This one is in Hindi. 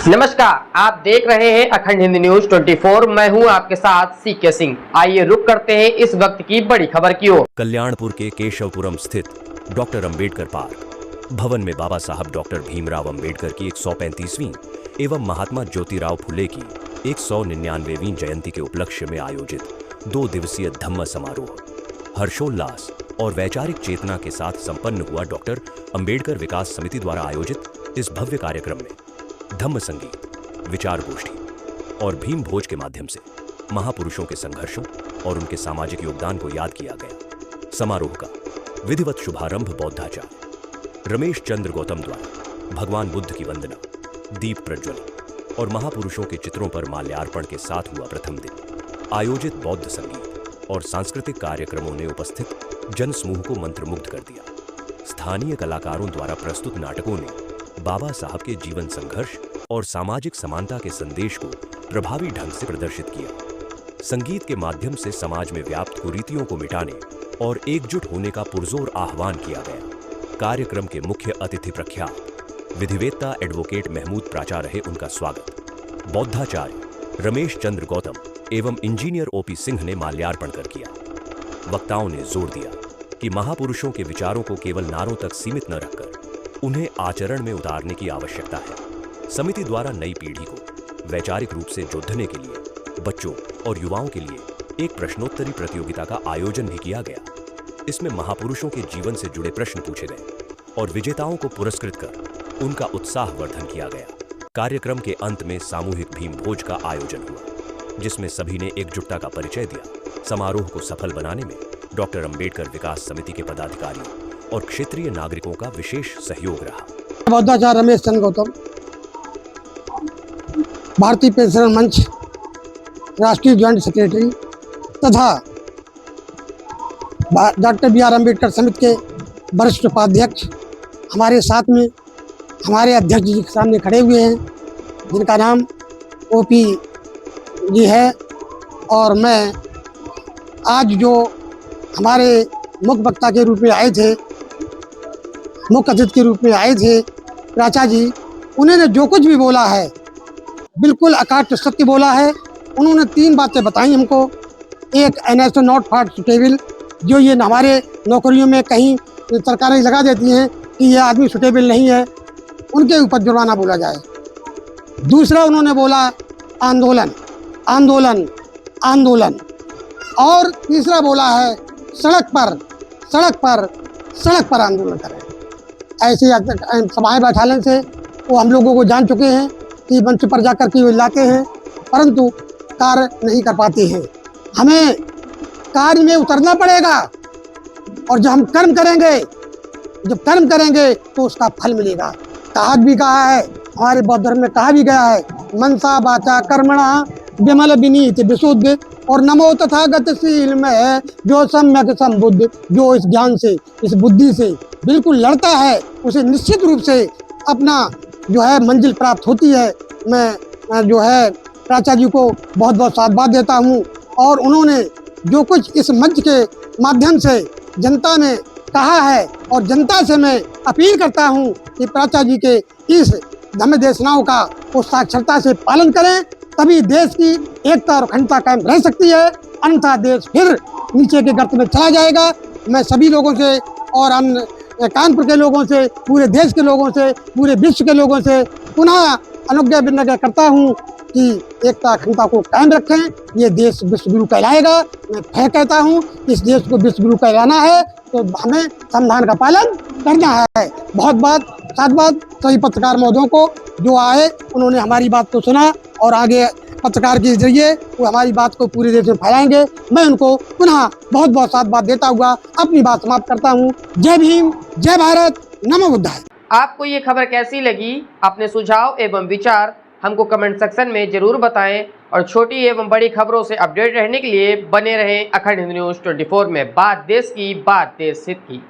नमस्कार, आप देख रहे हैं अखंड हिंदी न्यूज 24। मैं हूं आपके साथ सीके सिंह। आइए रुक करते हैं इस वक्त की बड़ी खबर की ओर। कल्याणपुर के केशवपुरम स्थित डॉक्टर अंबेडकर पार्क भवन में बाबा साहब डॉक्टर भीमराव अंबेडकर की 135वीं एवं महात्मा ज्योतिराव फुले की 199वीं जयंती के उपलक्ष्य में आयोजित 2 दिवसीय धम्म समारोह हर्षोल्लास और वैचारिक चेतना के साथ संपन्न हुआ। डॉक्टर अंबेडकर विकास समिति द्वारा आयोजित इस भव्य कार्यक्रम में धम्म संगीत, विचार गोष्ठी और भीम भोज के माध्यम से महापुरुषों के संघर्षों और उनके सामाजिक योगदान को याद किया गया। समारोह का विधिवत शुभारंभ बौद्धाचार्य रमेश चंद्र गौतम द्वारा भगवान बुद्ध की वंदना, दीप प्रज्वलन और महापुरुषों के चित्रों पर माल्यार्पण के साथ हुआ। प्रथम दिन आयोजित बौद्ध संगीत और सांस्कृतिक कार्यक्रमों ने उपस्थित जनसमूह को मंत्रमुग्ध कर दिया। स्थानीय कलाकारों द्वारा प्रस्तुत नाटकों ने बाबा साहब के जीवन संघर्ष और सामाजिक समानता के संदेश को प्रभावी ढंग से प्रदर्शित किया। संगीत के माध्यम से समाज में व्याप्त कुरीतियों को मिटाने और एकजुट होने का पुरजोर आह्वान किया गया। कार्यक्रम के मुख्य अतिथि प्रख्यात विधिवेत्ता एडवोकेट महमूद प्राचा रहे। उनका स्वागत बौद्धाचार्य रमेश चंद्र गौतम एवं इंजीनियर ओपी सिंह ने माल्यार्पण कर किया। वक्ताओं ने जोर दिया कि महापुरुषों के विचारों को केवल नारों तक सीमित न रखकर उन्हें आचरण में उतारने की आवश्यकता है। समिति द्वारा नई पीढ़ी को वैचारिक रूप से जोड़ने के लिए बच्चों और युवाओं के लिए एक प्रश्नोत्तरी प्रतियोगिता का आयोजन भी किया गया। इसमें महापुरुषों के जीवन से जुड़े प्रश्न पूछे गए और विजेताओं को पुरस्कृत कर उनका उत्साहवर्धन किया गया। कार्यक्रम के अंत में सामूहिक भीम भोज का आयोजन हुआ, जिसमें सभी ने एकजुटता का परिचय दिया। समारोह को सफल बनाने में डॉक्टर अंबेडकर विकास समिति के पदाधिकारियों और क्षेत्रीय नागरिकों का विशेष सहयोग रहा। बौद्धाचार्य रमेश चंद्र गौतम, भारतीय पेंशनर मंच राष्ट्रीय ज्वाइंट सेक्रेटरी तथा डॉक्टर बी.आर. अम्बेडकर समिति के वरिष्ठ उपाध्यक्ष हमारे साथ में हमारे अध्यक्ष जी के सामने खड़े हुए हैं, जिनका नाम ओपी जी है। और मैं आज जो हमारे मुख्य वक्ता के रूप में आए थे, मुख्य अतिथि के रूप में आए थे प्राचा जी, उन्होंने जो कुछ भी बोला है बिल्कुल अकाट सत्य बोला है। उन्होंने 3 बातें बताई हमको। एक, NS नॉट फॉर सुटेबल, जो ये हमारे नौकरियों में कहीं सरकारें लगा देती हैं कि ये आदमी सुटेबल नहीं है, उनके ऊपर जुर्माना बोला जाए। दूसरा उन्होंने बोला आंदोलन आंदोलन आंदोलन। और तीसरा बोला है सड़क पर आंदोलन करें। ऐसे सभाएं बैठाने से वो हम लोगों को जान चुके हैं कि मंच पर जाकर के लाते हैं, परंतु कार्य नहीं कर पाते हैं। हमें कार्य में उतरना पड़ेगा और जब हम कर्म करेंगे तो उसका फल मिलेगा। कहा भी कहा है, हमारे बौद्ध धर्म में कहा भी गया है, मनसा वाचा कर्मणा विमल विनीत विशुद्ध और नमो तथागतशील में जो सम्यक संबुद्ध। जो इस ज्ञान से, इस बुद्धि से बिल्कुल लड़ता है, उसे निश्चित रूप से अपना जो है मंजिल प्राप्त होती है। मैं जो है प्राचा जी को बहुत बहुत साधुवाद देता हूँ। और उन्होंने जो कुछ इस मंच के माध्यम से जनता में कहा है, और जनता से मैं अपील करता हूँ कि प्राचा जी के इस धम्म देशनाओं का वो साक्षरता से पालन करें, तभी देश की एकता और अखंडता कायम रह सकती है। अन्यथा देश फिर नीचे के गर्त में चला जाएगा। मैं सभी लोगों से और अन्य कानपुर के लोगों से, पूरे देश के लोगों से, पूरे विश्व के लोगों से पुनः अनुज्ञा विनम्र करता हूँ कि एकता अखंडता को कायम रखें। ये देश विश्वगुरु कहलाएगा। मैं फिर कहता हूँ, इस देश को विश्वगुरु कहलाना है तो हमें संविधान का पालन करना है। बहुत बहुत साधुवाद सभी पत्रकार महोदयों को जो आए, उन्होंने हमारी बात को सुना और आगे पत्रकार के जरिए वो हमारी बात को पूरे देश में फैलाएंगे। मैं उनको पुनः बहुत बहुत साधुवाद देता हुआ अपनी बात समाप्त करता हूँ। जय भीम, जय भारत, नमो बुद्धाय। आपको ये खबर कैसी लगी? अपने सुझाव एवं विचार हमको कमेंट सेक्शन में जरूर बताएं और छोटी एवं बड़ी खबरों से अपडेट रहने के लिए बने रहें अखंड हिंदी न्यूज 24 में। बात देश की, बात देश हित की।